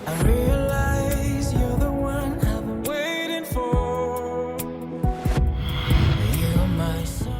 I realize you're the one I've been waiting for. You're my soul.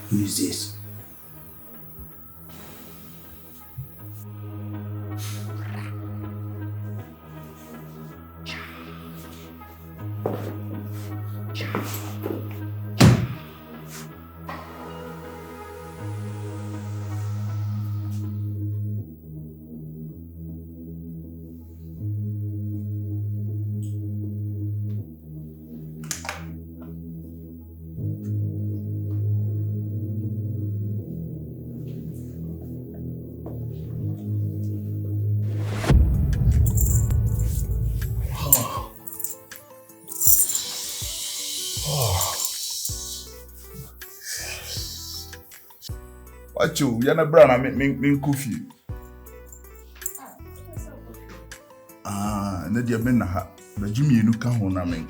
Who is this? Wacho, yana brana min kofi. Na dia men na ha. Ba jimi enu ka ho na men.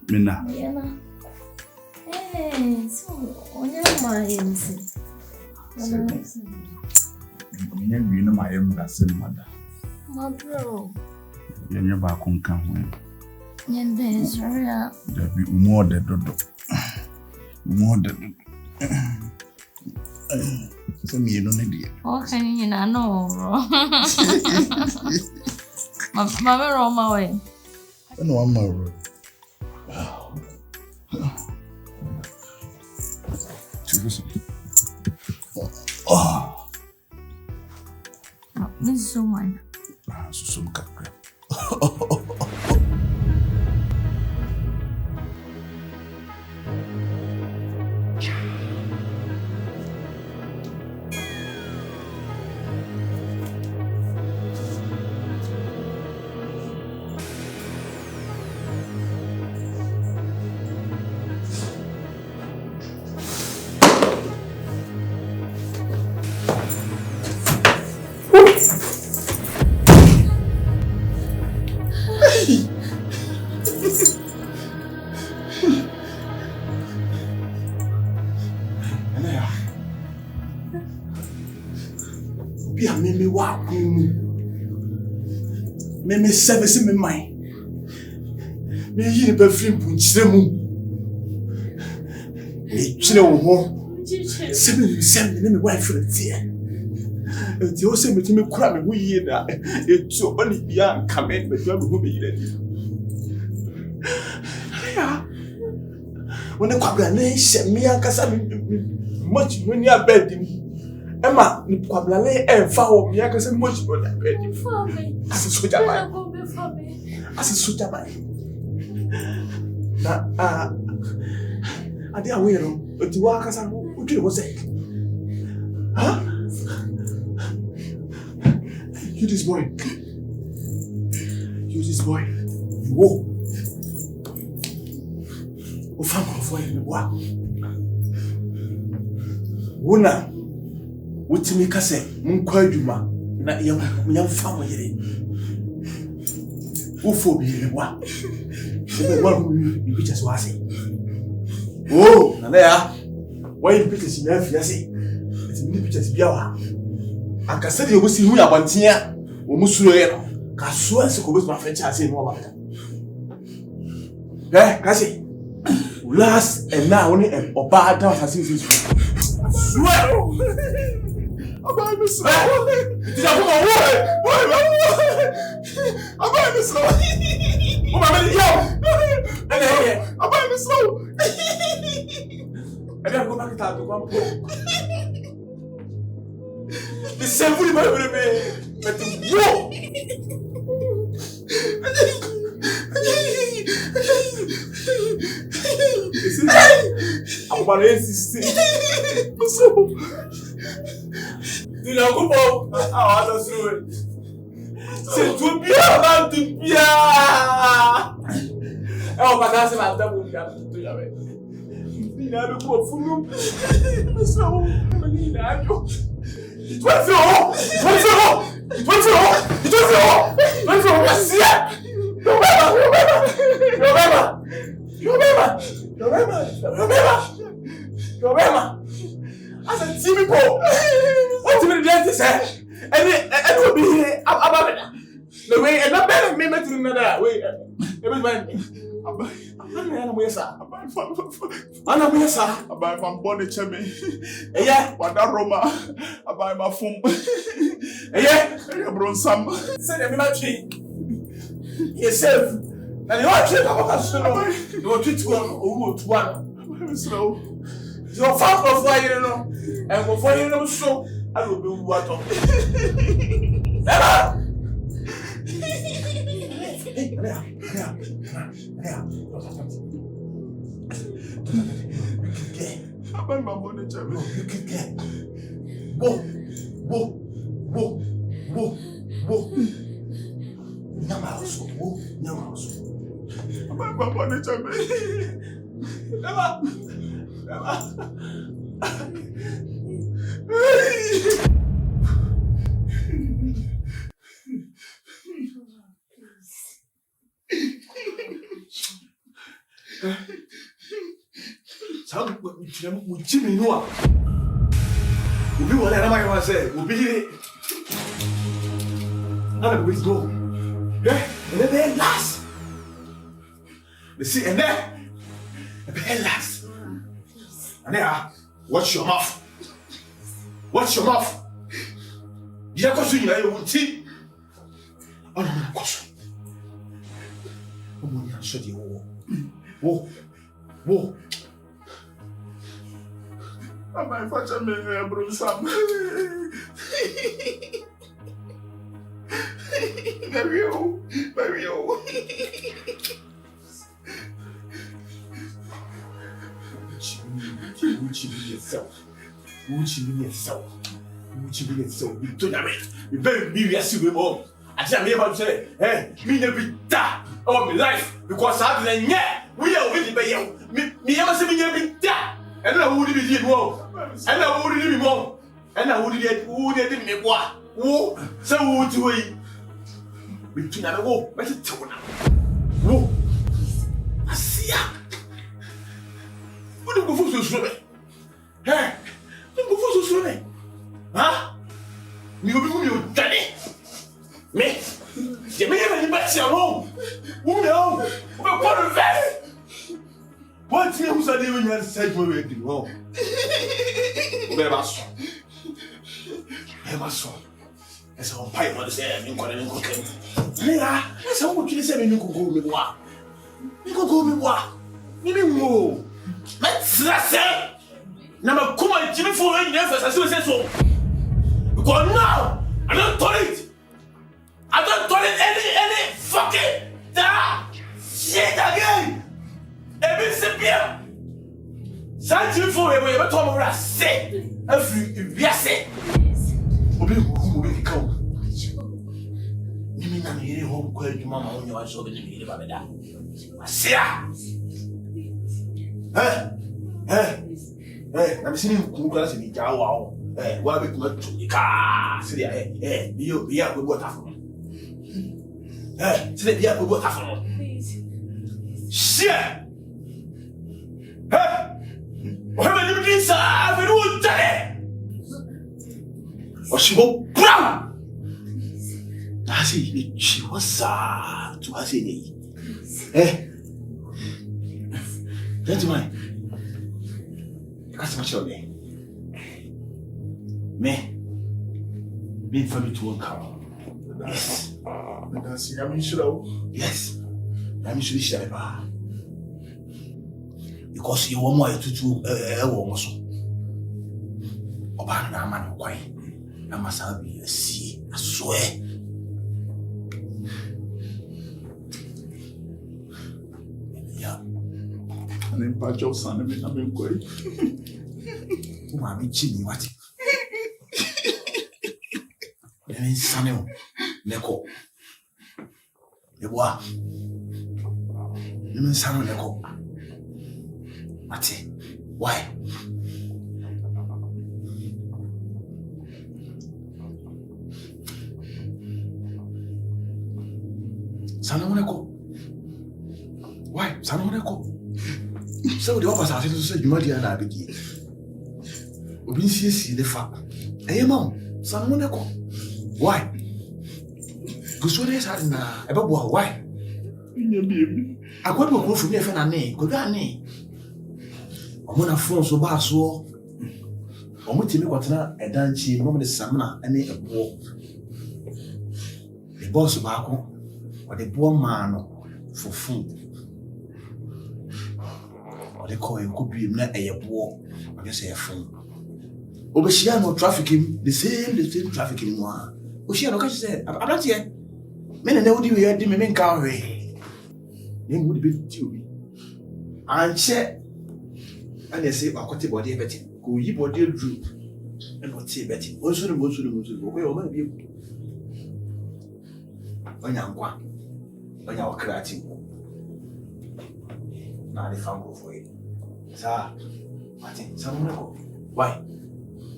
Mina. So onya mayense. Minya wi na mayem ga sem mada. Ma bro. Yenya ba ko nka ho. Nyende zoria. Dabi umode dodo. Umode. Se mi eno ne dia. Okay, nyina no bro. Mama Roma we. No one more. Oh. This is so mine. So some kakra. Mimi wa kunu. Mimi service me mai. Me yi ni perfume punchire mu. Me chire wo ho. Semi me wife tie. Eti o se me timi kura me hu yi da. Etu o ni bia nka me do me hu be yi da. Ya. Woni kwabra na hye me ankasa me much no ni abedi. Emma, ni kwablale fa wo bia ka se mochi no da bedi. As soja bai. As soja bai. Na ade awe no, oti wa ka sa no, utwe wo se. Ha? You this boy. Whoa. Ufam for you, what? Wuna, what me kase, Munquaduma, na young family. Ufo be what? The one you just was it. Oh, and there, why you pictures in your fiancé? It's many pictures Biawa. I can say you will see who are one here, or Musuero. Kasua se ko ma fetch ase no ba. Kasi. Last and now only oba down as if it's swear. About me slow. Did I come on? About me slow. About me yo. About me slow. I don't go back to one po. The same way but whoa. I'm going to insist. So, you know, go on. I don't know it. C'est tout bien, man, tout bien. On va danser ma table où il y a tout jamais. Il a le gros fou. Mais ça, il a un peu. Il doit le faire. Merci. Remember. As a team people, what do you mean to say? And will be here about it. The way and not better me to another way. Everybody. I buy from Bonnie Chemi. Yeah, what that Roma. I buy my phone. Yeah, bro, some. Send every tree. Yourself. And you are treating about us. You will treat one. Slow. Your father of why you know. And before you know so, I will be water. Never. My money, Jerry. Whoa. My money, Jerry. Never. Jimmy Noah. We'll be what I say. We'll be here. None of go. Yeah, and then last. You see, and then last. And there, watch your mouth. Watch your mouth. You are going to see. Oh, no, I'm going to show you. Whoa. I might fetch a man, bro, Sam. Very old. Would you be yourself? You don't have it. You better be a silver mom. I tell me about say, hey, me never die all my life because I didn't yet. We are really by you. Me, I must be die. And I wouldn't be more. And I wouldn't be more. And I wouldn't get who didn't make what. Whoa, so would you wait? Between a walk, but it's too now. Whoa, I see ya. What do you go for so slow? Hey, don't go for so slow. Huh? You will be done it. Me? You may have any match at home. Who know? We're part of that. What things are doing at said we're doing wrong? Never saw. As a pipe on the same, you got an income. Yeah, that's how much you say you could go me what? You could go me what? You mean, whoa. Let's say. Now, come on, Jimmy for any effort, as you say so. Because now, I don't tolerate. I don't tolerate any fucking shit again. Every simple. Sans Jimmy for a way, but Tom will say, every yes. Obi who will come. na me yere ho kwa adwuma ma onye wa so be me yere ba beda asia na me sini ku kura se ni jawa o wa be kuma tu ka se dia biya ko bota fo se dia ko bota fo shit وهم اللي بينسى في الوجه وشو برا هاسي شو وسع تو هاسي دي انت ماي كاسما شولي مين فمي تو كام يس That's yummy show. yes I'm sure you because you want more to so oba na man kwai na masabi asi asoe ya And then patch your son and I'm going. uma mi chini wati emi saneo neko eboa emi saneo neko ati why saneo neko why saneo neko so the opposite say to say you madi na abegi obi nsie de fa eyema saneo neko why kusore sa na ebebo why Baby. akwado ko fu mi efe na ne ko ga ne omo na phone so ba so omo timi kwatena edanchi mo de samna ene ebo the boss ba ko o de bo ma no for food o de ko en ko bi na eyebo o de say phone obeshia no traffic the same traffic ni mo a o shia no ka say abatie me na wodi we di me nka hwe yen would be to me. And check and they say, I got a body betting. Go ye body droop and what say betting. Also, the most of the way over you. When you're one, when you're creating. Now they found go for it. Sir, I think someone go. Why?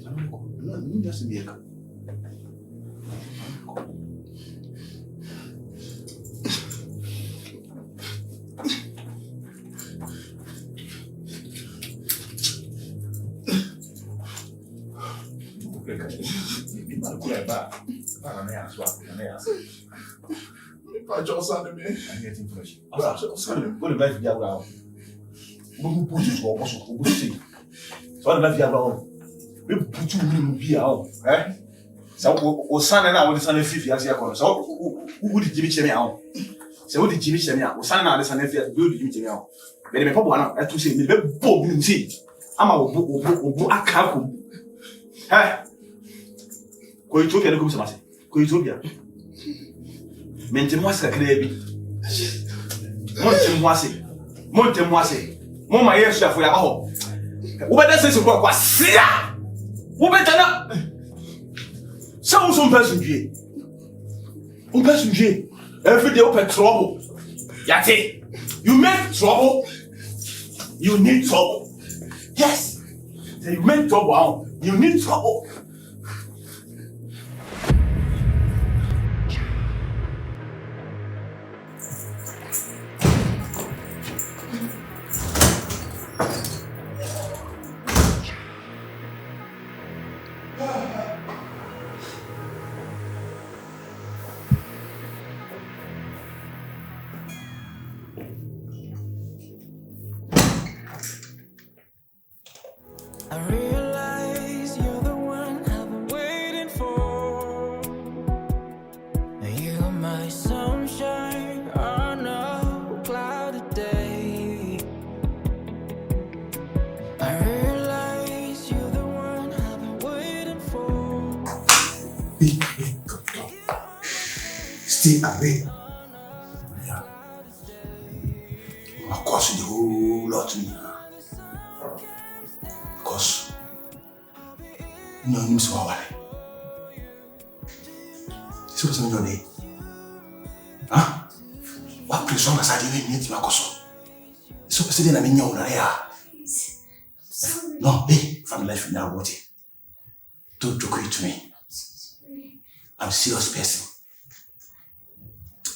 Someone go. No, you just be a cup. Patch your son and me. I'm getting fresh. What the life you have around? Who put you for also who see? So what the life you have around? We put you in be out, So o son and I want the son of 50 as you call. So who did Jimmy Chimney out? So what did Jimmy Chimney out? O son and the son of 50 build Jimmy Chimney out. But the people want to say, the book you see. I'm a book a carco. Ko Ethiopia ne ko se mase ko Ethiopia mentemo asa krebi montemo ase mo ma yesu afo ya ba ho wo be da sense ko kwa sia wo be tana so so person due every day open trouble yate you make trouble you need trouble yes you make trouble you need trouble. I realize you're the one I've been waiting for. You're my sunshine on a cloudy day. I realize you're the one I've been waiting for. Stay away. Yeah. Of course, the whole lot to me. Because no news for our so something on it. Ah, what please on aside you need to so. So president I mean you na ya. No, hey, from life now what? Don't joke with me. I'm a serious person.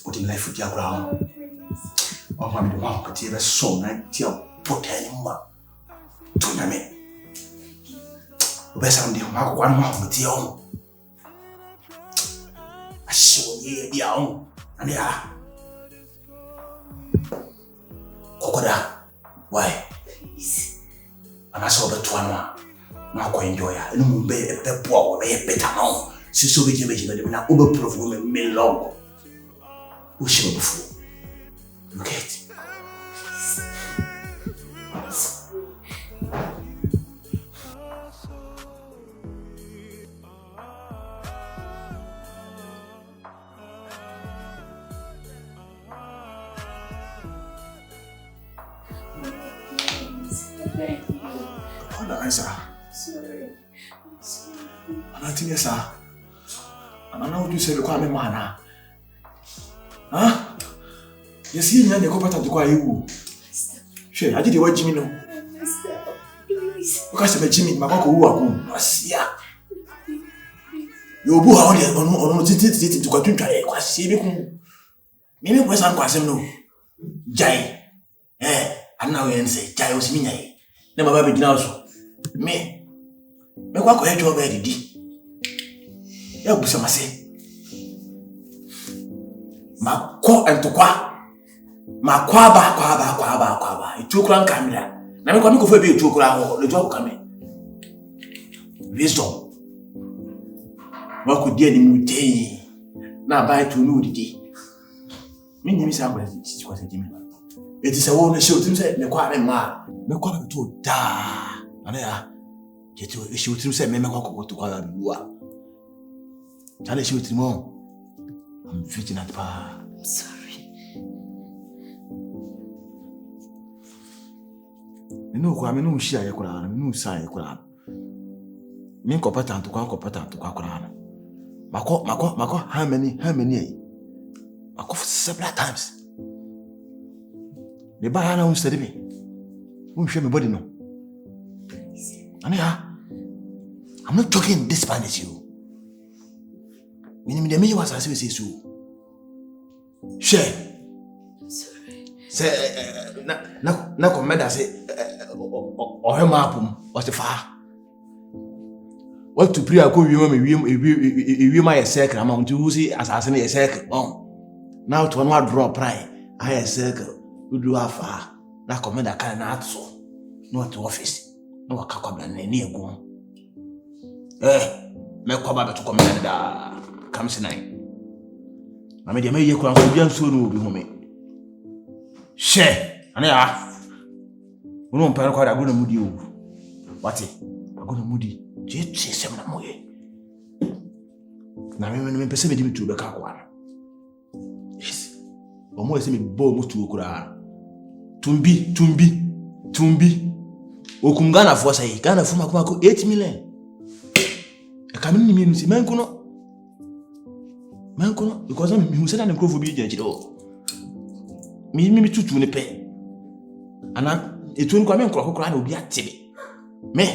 What in life with your ground? Oh, I'm the one who tell us so night till put anymore. To me. Best I'm the one who with you. I show you the own. And yeah. Kokoda. Why? And I saw the one. Now go enjoy it. No be a poor be better now. So we can na overproof women me long. Who should be fool? Look at it. Oh, the answer. Sorry. And I think yes, sir. And I know what you say because I'm a man. Huh? Yes, you know the corporate to call you. Sure, I did the word Jimmy no. Please. Because I'm Jimmy, my uncle who are good. Yeah. You boo how they on to continue to try. Because see me. Maybe was unquasem no. Jai. And now you say Jai was me. Never baby now so. Me. Me kwa kwa job e didi. Ya busa mase. Makọ entokwa. Makwa ba. Etokura nkamira. Na me kwa me ko fa bi etokura ho. Le job ka me. Wisdom. Wa ko die ni mu tei. Na ba to no didi. Me nyimi sa kwa ti kwa se jimi. Eti se wo no show tim se me kwa me ma. Me kwa me to da. Ana ya. Ketu issue tim se me kwa to kwa biwa. Tell issue tim on. I'm vigilant pa. I'm sorry. Me no share ye kura, me no say ye kura. Me competent to kwa kura no. Mako how many? Mako several times. The buyer na study me. Who show me body no. Ania, I'm not joking this man is you. Minimum the me was as we say so. Share. Sorry. Say na commander say o he mapum o se fa. What to pray ako wi ma ye circle am unto see assassin ye circle on. Now to one draw pry I circle we do afa na commander kan na atso no to office no waka kwabla na ni egu me kwaba beto commander da come sinai na me de me ye kura so bia nso no obi home she ana ya uno mpere kwa da go na mudi o wate go na mudi je tsem na moye na me pese me di mi tu be ka kwa yes o mo ese me bo mo tu okura tumbi okum Ghana for say Ghana for makoma 8 million e ka me ni si menkuno because me hu say na nkrofo bi gyanchire o mi tutu ne pe ana etu nko me nkrofo kra na obi atebe me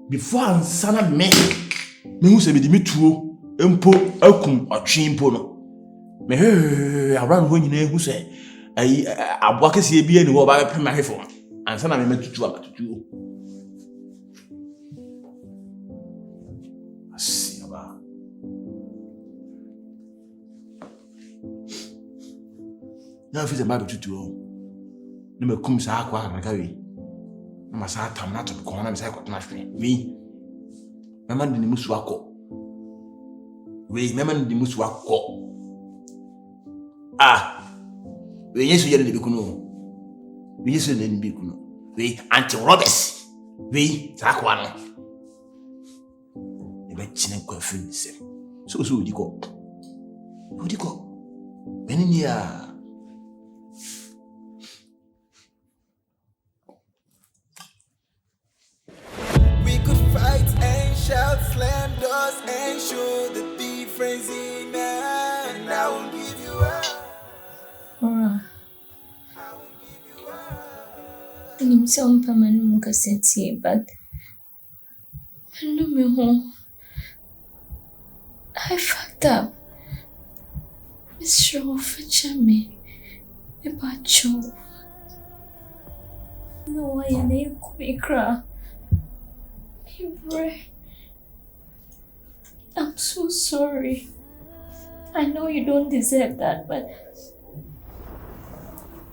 before ansana me hu say me di metuo empo akum otwe mpo no me around ho nyina hu say ai aboa kese bi ani wo ba pe ma hefo ansana me metutu abatutu asiaba na fi ze ma betutu o ne me kum sa akwa na gawe na ma sa tam na to ko na me sa ko na hwe wi mema ndi musu akọ mema ndi musu akọ we yesu yele de bikuno we anti robbers we takwa no e be chine kwa fin sem so udiko benini ya We could fight and shout, slam doors and show the difference in man. And I won't give you up. I'm so permanent cassette, but I know me home. I fucked up. Miss Shaw for me. About you. No, I ain't quick cry. I'm so sorry. I know you don't deserve that, but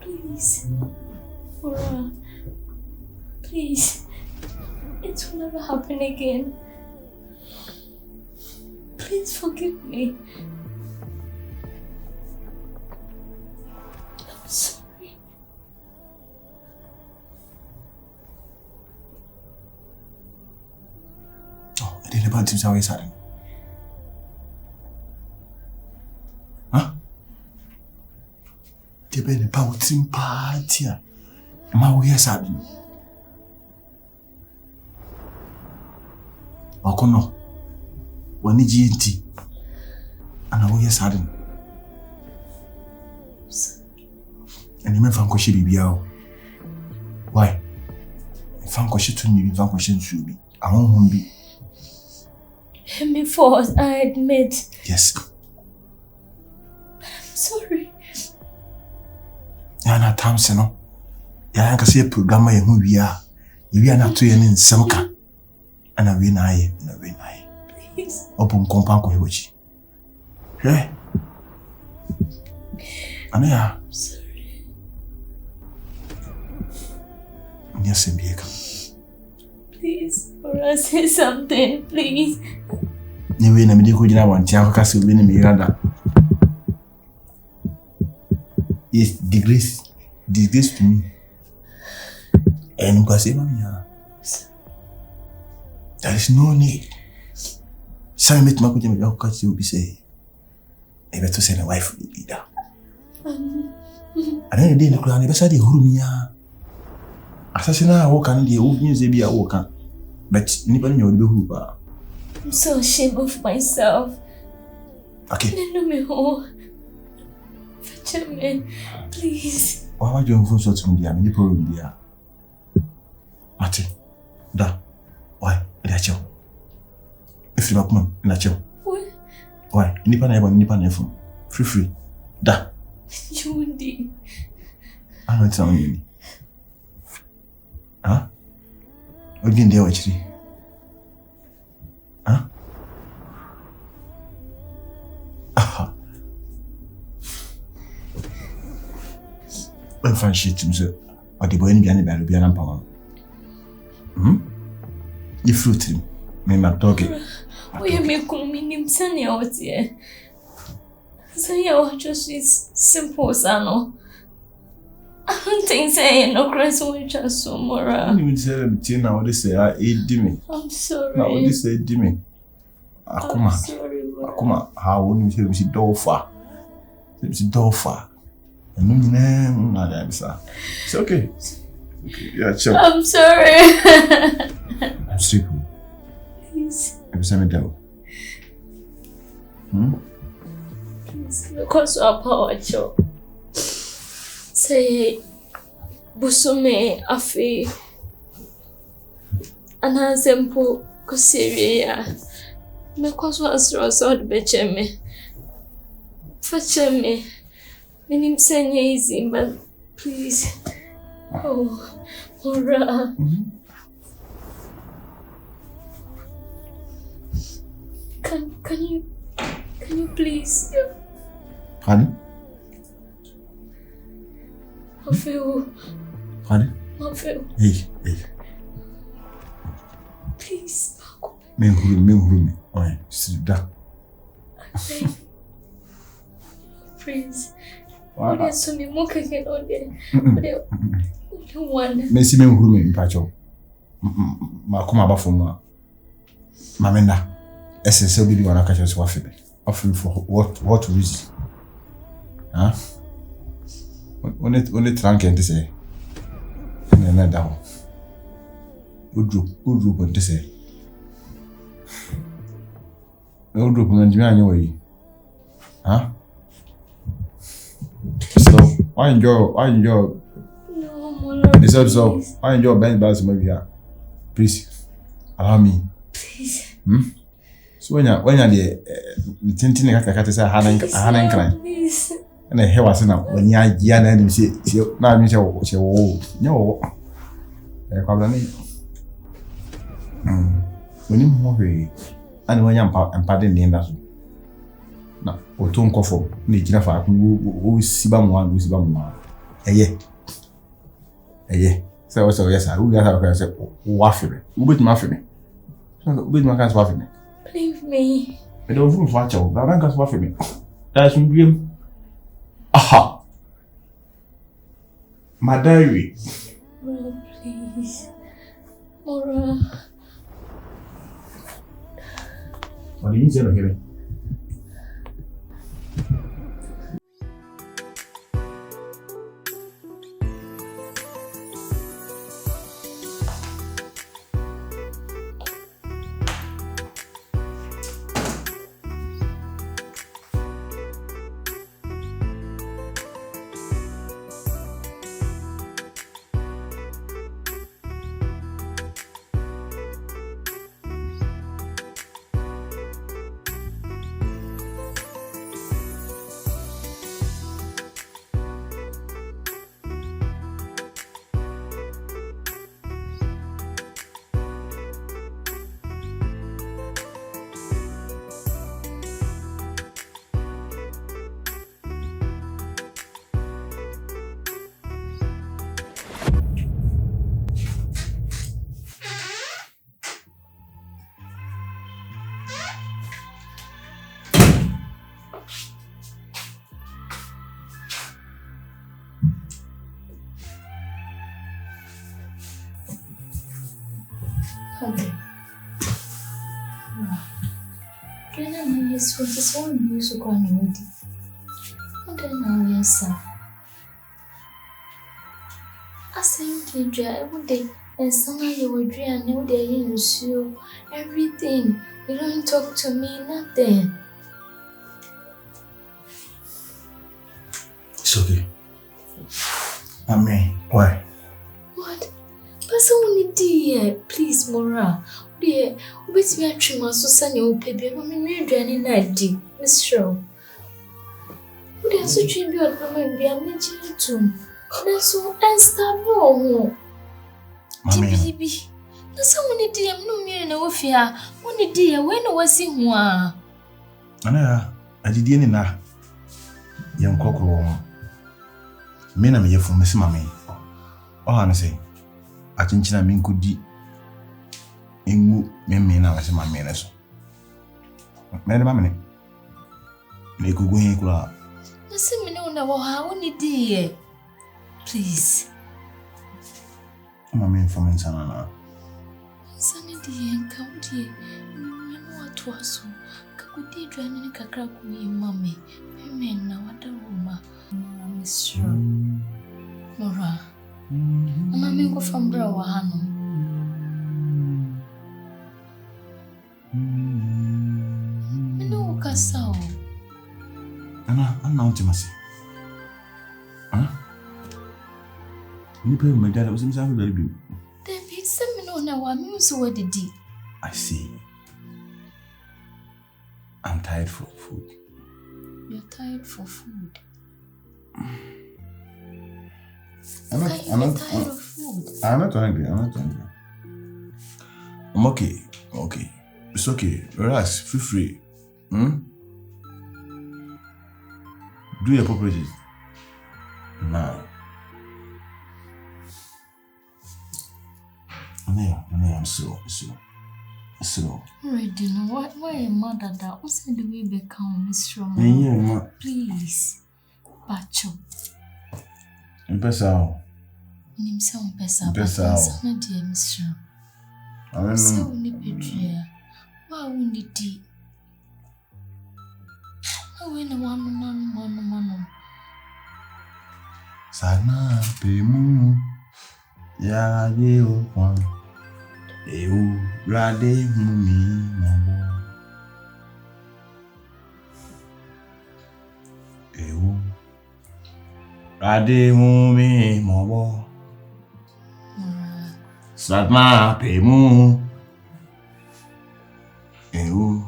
please, Laura, please, it will never happen again. Please forgive me. I'm sorry. Oh, I didn't about to say something. Huh? The baby power team party. My way is sad. Okono. Wani GNT. And I way is sad. And you may find Koshi Bibiao. Why? If I'm Koshi to me, if I'm Koshi to be, I won't be. Me fault, I admit. Yes. Sorry. Yana Thompson, no. Ya can see a programmer who we are. You are not to in Samka. And I win I, and I win I. Please. Open compound Kohichi. Hey. And yeah. Sorry. Yes, Mbieka. Please, Laura, say something, please. You win a medical dinner one, Tiaka will win a Miranda. It's disgrace to me. And there is no need. Some meet Makuja with your cut, you'll be saying, I better send a wife with leader. I don't need to cry, never said the Hurumia. Assassinate walk and the old news be a walker. But anybody know the Hooper. I'm so ashamed of myself. Okay. Let me home. Fetch me, please. Why would you phone so to me? I mean, the problem there. Martin, da, why? That's you. If you back mom, that's you. What? Why? Nipa phone. Free. Da. Judy. I'm not telling you. Huh? What did you do? Huh? Aha. When fan shit to me, or the boy in the barrel be an pound. You fruit him. Me not talking. Oh, you make me send out here. So you just is simple, Sano. I don't think saying no Christ will just so more. I didn't say between now. They say I dimmy. I'm sorry. Now they say dimmy. I'm sorry. Akuma, how won't you see Dolpha? It's Dolpha. And no name, not answer. It's okay. Yeah, chill. I'm sorry. I'm sleeping. Please. I'm saying down. Please, because of power show. Say, Busume, Afi, and Azempo, Cosiria. Because was Rosod Becheme. Fetcheme. Meaning, send easy, but please. Oh, Laura. Can you please? Pardon? I feel. Pardon? I feel. Hey. Please. Me hurry. Alright, sit down. Please. What is so many more can on there? One. Me see me hurry me pacho. Ma come about from Mamenda. SSL be the one I catch us waffle. Offering for what reason? Huh? Only trunk and say. And then down. Good group on to say. No group on the way. Huh? So why enjoy? No, Mona. So, I enjoy best balance maybe here. Please, allow me. Please. So when you're the tintin kaka say hanan cry. Please. And I hear was now when you are young and you see now you say no. Probably. When you move and when you're pardon the industry. Na o to nkofo na ejina fa o siba mo an o siba mo eye say o say yes I we have say o afire o bet ma afire so o bet ma kan so afire Believe me. Me don't fun fa chawo ba kan so afire that is dream aha my diary Mora, please. Mora. what do you say no hear me Okay. Kena na Yesu kisa wani Yesu kwa ni wedi. Ode na Yesu. Asenki dra everyday and sana you would dra and every day you show everything. You don't talk to me nothing. it's okay amen why What? But someone dear, please Mora. Dear, wait me at you, so sunny old baby. I'm in your night, dear. Miss Shaw. Would I such a good woman be a mention to? That's so and stop no. Baby. That's someone dear, no mere no fear. Only dear, when I was in one. Ana I did any na young cockroach. Me na me yefo me se mame. Oh na say achinchina me nkodi engu me na me se mame na so. Me de mame ne. Ne gugu hin kula. Na se me no na wo ha woni die. Please. Mame inform sana na. Sunny die come die. Me no atwaso. Kakudi dwane ne kakra ku yi mame. Me na wada roma. Miss Mora. Mama me go from bra wa hano. Me no kasa o. Ana untimasi. Ni pe me dada usim sa very big. David se me no na wa me so wadidi. I see. I'm tired for food. You're tired for food. I'm not tired of food. I'm not hungry. I'm okay. It's okay. Relax. Feel free. Do your preparations. Now. I'm slow. Ready no. Why am mother that? What's the way back home, Miss Roma? Yeah, Please. Bacho. Empezao. Nimsa mpesa. Mpesa. Sana dear Miss Roma. So ni pedria. Wa undi di. Awe na mano. Sana pemu. Ya de o kwan. Eu rade humi mabo. Eu rade humi mabo. Slatma pemu. Eu.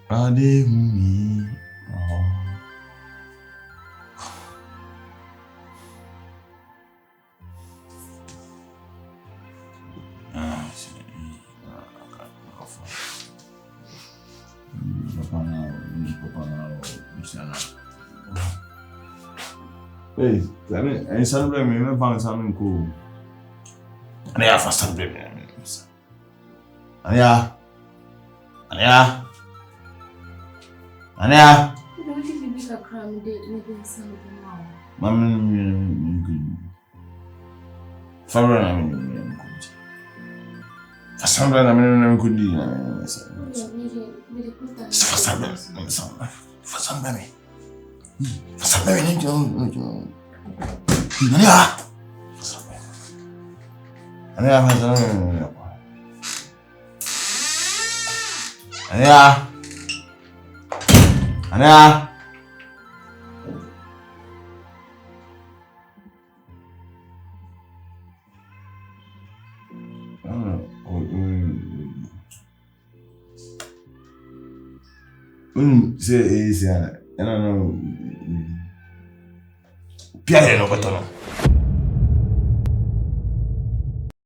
Ade mi. Hey, and some blame me, found something cool. And I for some blame me. Ania. Don't you make a crime date making something now? Mamma, Fabra, I mean, for some blame, I mean, could be. For some blame. Sampai ini jauh. Ania. Say, I don't know. Piano, but no.